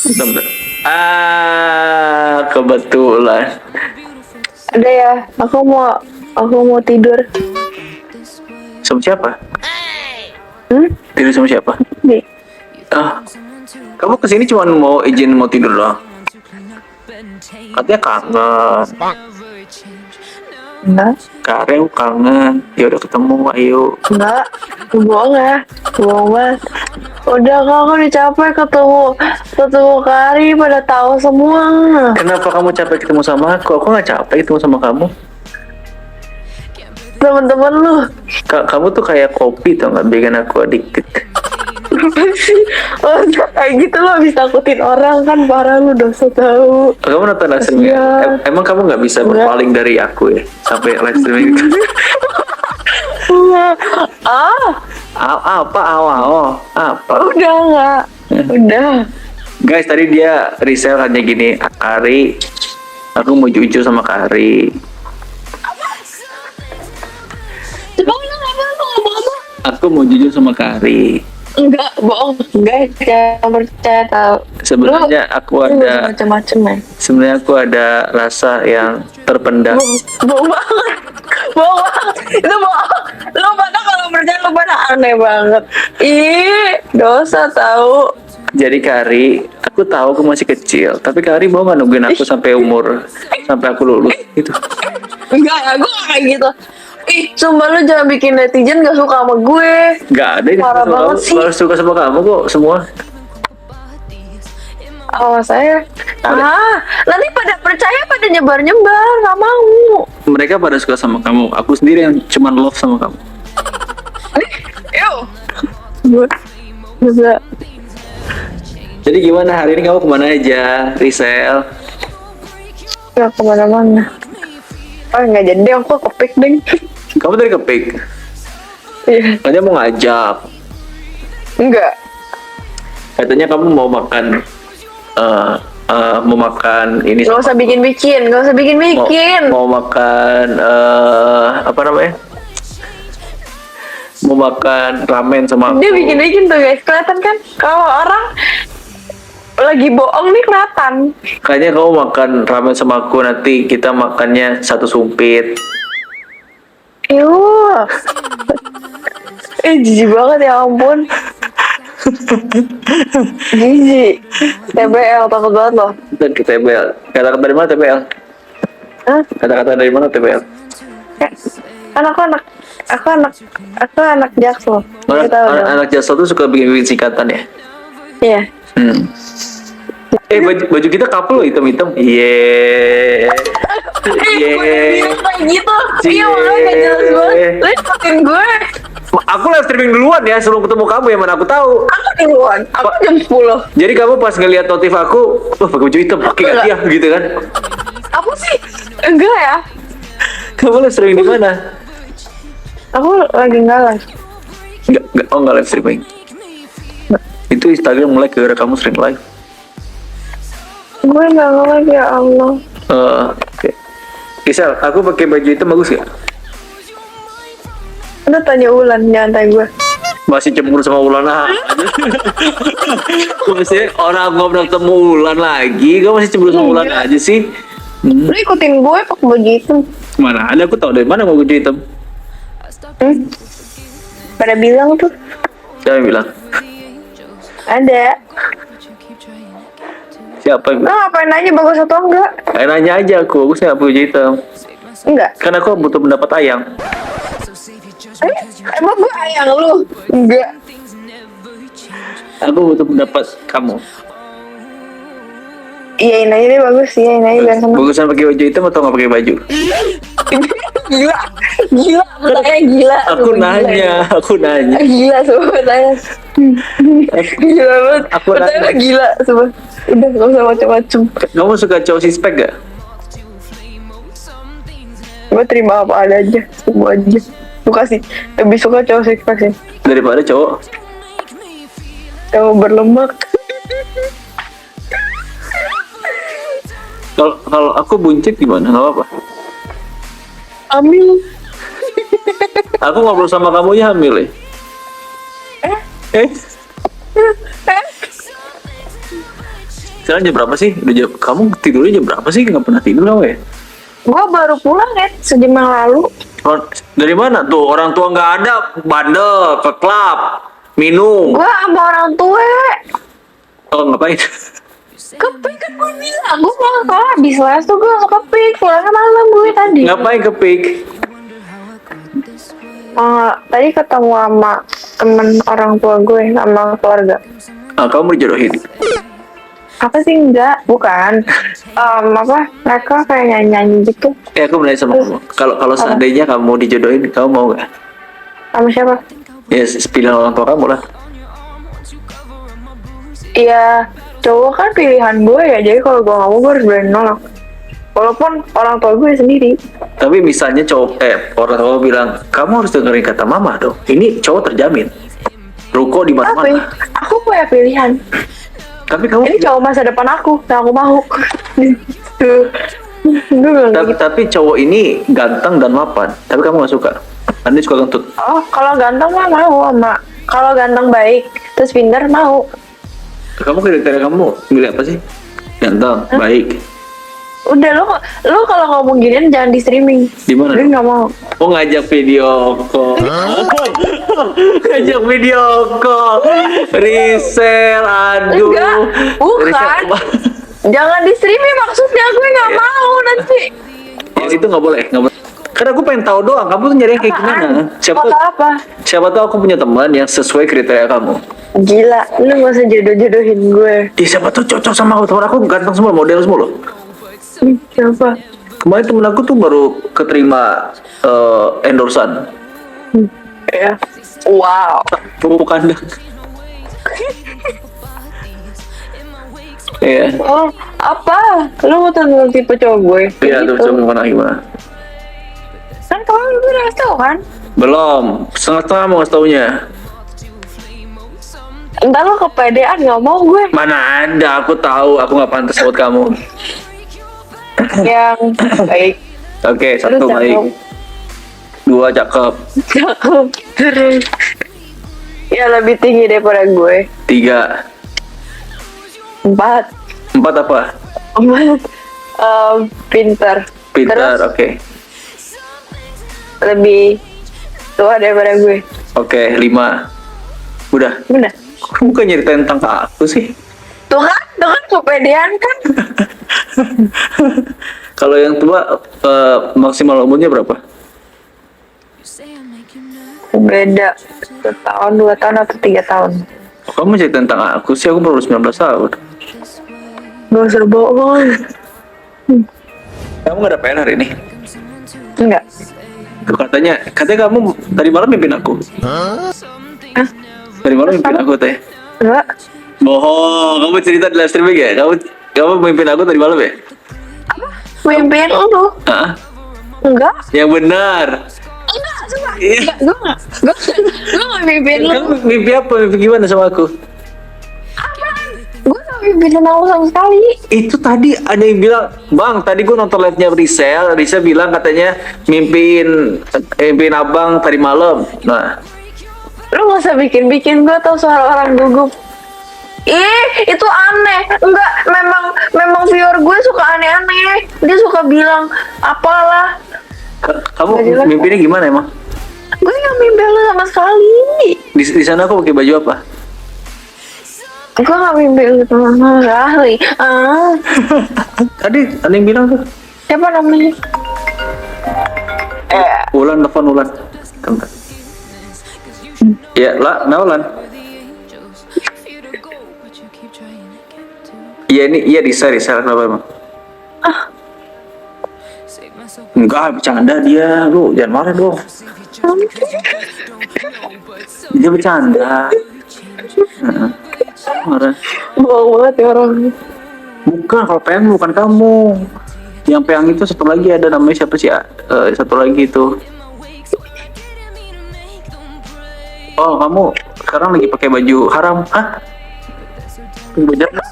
Bentar. Kebetulan. Ada ya, aku mau tidur. Sama siapa? Hmm? Tidur sama siapa? Nih. Ah, kamu kesini cuma mau izin mau tidur doang. Katanya kangen. Enggak, Karen kangen. Ya udah ketemu, ayo. enggak. Bohong ya, bohong banget. Udah kak, aku udah capek ketemu Kari, pada tahu semua. Kenapa kamu capek ketemu sama aku? Aku nggak capek ketemu sama kamu. Teman-teman lu. Kamu tuh kayak kopi tau nggak, bikin aku addicted. Apa sih? Oh, kayak gitu lo habis takutin orang kan, parah lu, dosa tahu. Kamu nonton live streaming? Kasian. Emang kamu nggak bisa Enggak. berpaling dari aku ya sampai live streaming? Apa? Udah enggak. Udah. Guys, tadi dia resell hanya gini, Kari, aku mau jujur sama Kari. Coba lu ngomong apa? Aku mau jujur sama Kari. Enggak, bohong. Enggak, jangan percaya tau. Sebenarnya aku ada, Macam-macam ya. sebenarnya aku ada rasa yang terpendam. Bohong banget. Bohong banget. Itu bohong. Lu pada kalau percaya lu pada aneh banget. Ih, dosa tahu. Jadi Kari, aku tahu aku masih kecil, tapi Kari mau nggak nungguin aku sampai aku lulus gitu? Enggak ya, gue gak kayak gitu. Ih, sumpah lu jangan bikin netizen gak suka sama gue. Nggak ada yang Parah suka sama banget kamu. sih. Kalau suka sama kamu kok semua. Awas saya. Nanti pada percaya pada nyebar-nyebar, gak mau. Mereka pada suka sama kamu. Aku sendiri yang cuman love sama kamu. Yuk. Gue bisa. Jadi gimana hari ini kamu kemana aja, Risel? Gak kemana-mana. Oh nggak jadi, aku kepik deh. Kamu tadi kepik. Iya. Katanya mau ngajak. Enggak. Katanya kamu mau makan mau makan ini. Gak usah bikin-bikin, gak usah bikin-bikin. Mau makan apa namanya? Mau makan ramen sama aku. Dia bikin-bikin tuh guys, kelihatan kan? Kalau orang lagi bohong nih kelihatan. Kayaknya kamu makan ramen sama aku, nanti kita makannya satu sumpit. Yuh. Jijik banget ya ampun. Jijik. TBL takut banget loh. Dan ke TBL. Kata-kata dari mana TBL? Hah? Kata-kata dari mana TBL? Kan aku anak Jaksel. Anak, Kita tahu dong. anak Jaksel tuh suka bikin singkatan ya? Iya. Baju kita couple loh, hitam-hitam. Iya. Gue bilang kayak gitu. Iya makanya gak jelas banget. Lu ikutin gue. Aku live streaming duluan ya sebelum ketemu kamu, ya mana aku tahu. Aku duluan. Aku jam 10. Jadi kamu pas ngeliat notif aku, wah pakai baju hitam, pakai gak dia gitu kan? Aku sih enggak ya. Kamu live streaming di mana? Aku lagi enggak live. Enggak live streaming. Itu Instagram mulai gara kamu sering live. Gue enggak live ya Allah. Oke. Isel, aku pakai baju hitam bagus gak? Udah tanya Ulan, jangan tanya gue. Masih cemburu sama Ulan aja. Masih orang gak pernah ketemu Ulan lagi, kamu masih cemburu sama Ulan aja sih? Lu ikutin gue pakai baju itu. Mana ada, aku tahu dari mana mau baju hitam. Pada bilang tuh Siapa yang bilang? ada. Siapa yang bilang? Nah, ngapain nanya bagus atau enggak? Nanya aja aku nggak pakai baju hitam. Enggak. Karena aku butuh pendapat Ayang. Emang gue ayang lu? Enggak. Aku butuh pendapat kamu. Iyain aja deh, bagus. Iyain aja biar seneng. Bagusan pakai baju hitam atau nggak pakai baju? Gila. Gila. Pertanyaan gila. Aku Gila, nanya, ya. aku nanya. Gila semua pertanyaan. Gila banget. Aku Pertanyaan nanya. gila semua. Udah gak usah macam-macam. Kamu suka cowok sispek gak? Gue terima apa ada aja. Semua aja. Suka sih. Lebih suka cowok six pack sih. Daripada cowok? Cowok berlemak. Kalau aku buncit gimana? Gak apa-apa. Ambil. Aku ngobrol sama kamu ya hamil ya? Sekarang jam berapa sih? Kamu tidurnya jam berapa sih? Nggak pernah tidur kamu ya? Gua baru pulang ya sejam yang lalu. Dari mana tuh? Orang tua nggak ada, bandel, ke klub, minum. Gua sama orang tua. Oh, ngapain? Kepik kan gue bilang, gue pulang sekolah habis les tuh gue langsung kepik, pulangnya malam gue tadi. Ngapain ke pik? Tadi ketemu sama temen orang tua gue sama keluarga. Ah, kamu dijodohin? Apa sih enggak? Bukan. Apa? Mereka kayak nyanyi-nyanyi gitu. Aku berani sama kamu. Kalau seandainya kamu dijodohin, kamu mau nggak? Sama siapa? Ya, pilihan orang tua kamu lah. Iya, cowok kan pilihan gue ya. Jadi kalau gue nggak mau, gue harus berani nolak. Walaupun orang tua gue sendiri. Tapi misalnya orang tua bilang, kamu harus dengerin kata mama dong. Ini cowok terjamin. Ruko di Tapi mana-mana. aku punya pilihan. Tapi kamu Ini cowok masa depan aku, yang aku mau. Tuh. Gue bilang tapi, gitu. tapi cowok ini ganteng dan mapan. Tapi kamu gak suka. Anda suka kentut. Oh, kalau ganteng mah mau sama. Kalau ganteng baik, terus pintar mau. Kamu kriteria kamu milih apa sih? Ganteng, baik. Udah lo kalau ngomong ginian jangan di streaming. Di mana? Gue nggak mau. Oh, ngajak video call. Ngajak video call. Resell, aduh. Enggak, bukan. Resell. Jangan di streaming maksudnya gue nggak Iya. mau nanti. Oh, itu nggak boleh. Karena aku pengen tahu doang, kamu tuh nyari yang kayak gimana? Foto apa? Siapa tahu aku punya teman yang sesuai kriteria kamu. Gila, lu nggak usah jodoh-jodohin gue. Ih, siapa tuh cocok sama aku, teman aku ganteng semua, model semua loh. Siapa? Kemarin temen aku tuh baru keterima endorsan Ya. Wow. pupuk kandang. Iya. Oh, apa? Lu mau tentang tipe cowok gue? Iya, tuh coba gimana? Kan kamu udah ngasih tau kan? Belum, setengah-setengah mau ngasih taunya. Entar lo kepedean nggak mau gue. Mana ada, aku tahu aku nggak pantas buat kamu. Yang baik. Oke, Terus satu baik, cakep. dua cakep, Cakep. Terus. Ya lebih tinggi daripada gue. tiga, 4. empat apa? 4. Pintar. Pintar, Terus oke. lebih tua daripada gue. Oke, 5. Udah. Bener. Kamu bukan nyeritain tentang ke aku sih? Tuh kan kepedean kan? Kalau yang tua maksimal umurnya berapa? Beda 1 tahun, 2 tahun, atau 3 tahun. Kamu cerita tentang aku sih, aku baru 19 tahun. Gak usah bohong. Kamu gak ada PR hari ini? Enggak. Tuh, katanya kamu tadi malam mimpin aku. Hah? Tadi malam mimpin aku teh. Enggak. Bohong, kamu cerita di live streaming ya? Kamu mimpin aku tadi malam ya? Mimpin lu? Hah? Enggak. Yang benar. Enggak, sumpah. Iya. Enggak, gue gak mimpin lu. Kamu mimpi apa? Mimpi gimana sama aku? Gue gak mimpin sama lu sama sekali. Itu tadi ada yang bilang, Bang, tadi gue nonton live-nya Risel bilang katanya mimpin abang tadi malam. Nah, Lu gak usah bikin-bikin, gue tau suara orang gugup. Ih, itu aneh. Enggak, memang viewer gue suka aneh-aneh. Dia suka bilang apalah. kamu Nggak jelas. mimpinya gimana emang? Gue gak mimpi lu sama sekali. Di sana aku pakai baju apa? Gue gak mimpi lu sama sekali. Tadi ada yang bilang tuh. Siapa namanya? Ulan, telepon Ulan. Bentar. Ya, lah, Ulan. Iya ini, iya Risa kenapa emang? Enggak, bercanda dia. Lu jangan marah dong. Dia bercanda. Heeh. Marah. Bohong banget ya orang. Bukan, kalau Peyang bukan kamu. Yang Peyang itu satu lagi ada namanya siapa sih? Satu lagi itu. Oh, kamu sekarang lagi pakai baju haram? Hah? Pakai baju apa?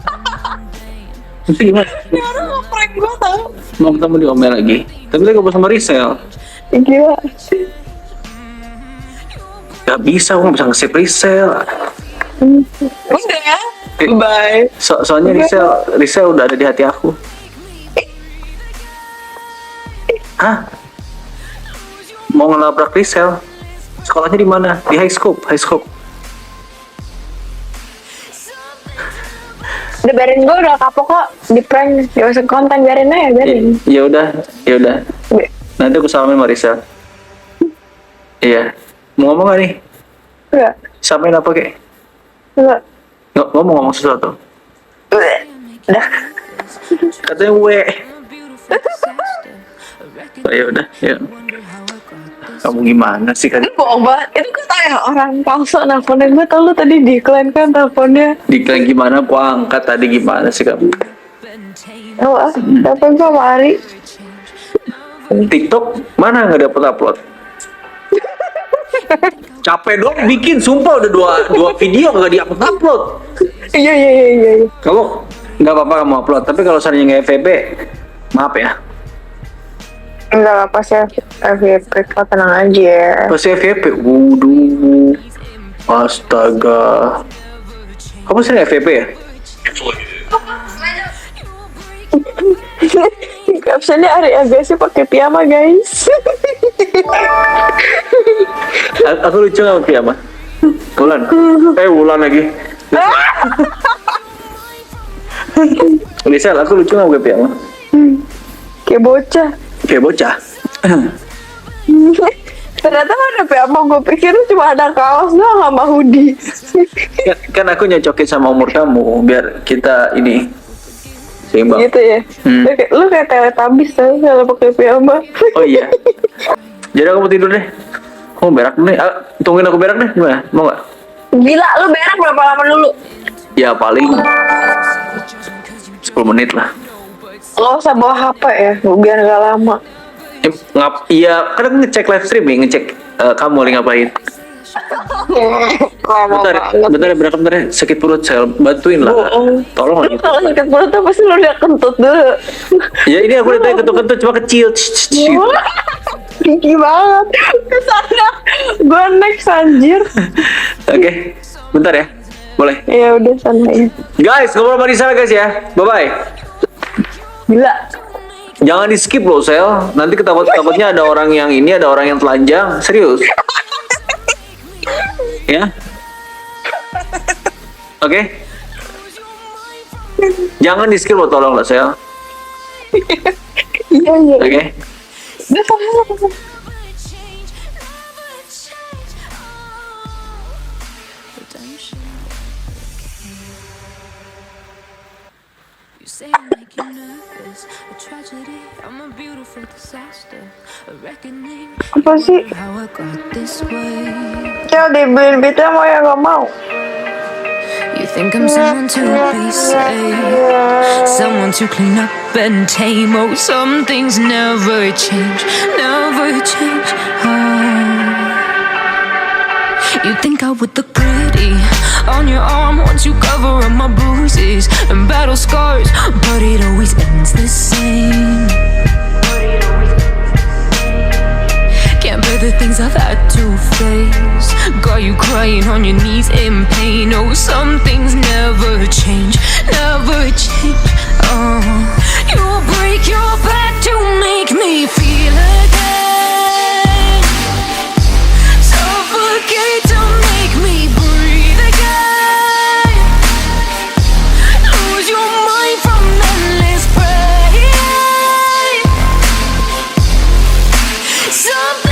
Itu gimana? Ya orang mau prank gue tau. Mau ketemu di Omel lagi. Tapi lagi ngobrol sama Risel. Gila. Gak bisa, aku gak bisa nge-save Risel. Udah ya. Bye. Soalnya Risel udah ada di hati aku. Hah? Mau ngelabrak Risel? Sekolahnya di mana? Di High Scope. Udah biarin, gue udah kapok kok di prank. Gak usah konten, biarin aja, biarin. Ya udah. Nanti aku salamin sama Risel. Iya. Mau ngomong gak nih? Enggak. Samain apa kek? Enggak. Nggak mau ngomong sesuatu. Udah. Katanya we. Oh, ya udah, ya. Kamu gimana sih kan? Itu bohong banget. Itu gue tau ya orang palsu nelfonnya. Gue tau lu tadi decline kan teleponnya. Diklan gimana? Aku angkat tadi gimana sih kamu? Oh, telepon gue sama Ari. TikTok mana nggak dapet upload? Capek dong bikin, sumpah udah dua video nggak di-upload. Iya. Kamu nggak apa-apa kamu upload, tapi kalau seandainya nggak FVP, maaf ya. Enggak apa sih, FYP kok, tenang aja. Pas FVP, wuduh, astaga. Kamu sering FVP ya? Captionnya Ari Agassi pakai piyama guys. Aku lucu nggak pakai piyama? Wulan, Wulan lagi. Lisel, aku lucu nggak pakai piyama? Kayak bocah. Kayak bocah. Ternyata ada piyama, gue pikir cuma ada kaos doang sama hoodie. kan aku nyocokin sama umur kamu biar kita ini seimbang. Gitu ya. Lu kayak Teletubbies tau kalau pakai piyama. Oh iya. Jadi aku mau tidur deh. Kamu berak dulu nih. Tungguin aku berak deh. Gimana? Mau nggak? Gila, lu berak berapa lama dulu? Ya paling 10 menit lah. Lo usah bawa HP ya, biar gak lama. Iya, kan aku ngecek live streaming, ngecek kamu lagi ngapain. Bentar ya, bentar ya. Sakit perut, saya bantuin lah. Tolong lah gitu. Kalau sakit perut tuh pasti lo udah kentut dulu. Ya ini aku udah tanya kentut-kentut, cuma kecil. Tinggi banget. Kesana, gue next anjir. Oke, bentar ya. Boleh. Ya udah sana ya. Guys, ngobrol sama Risel guys ya. Bye-bye. Gila. Jangan di skip loh, Sel. Nanti takutnya ada orang yang ini, ada orang yang telanjang. Serius. Ya. Oke. Jangan di skip loh, tolong lah, Sel. Iya. Oke. Udah sama. You say I make you nervous, a tragedy, I'm a beautiful disaster, a reckoning. Apa sih? How I got this way. Cel dibeliin beatnya mau ya gak mau. You think I'm someone to be saved, someone to clean up and tame. Oh, some things never change, never change. You think I would look pretty on your arm once you cover up my bruises and battle scars, but it always ends the same. Can't bear the things I've had to face. Got you crying on your knees in pain. Oh, some things never change, never change. You break your back to make me feel again. Suffocate to make me breathe again. Lose your mind from endless pain. Some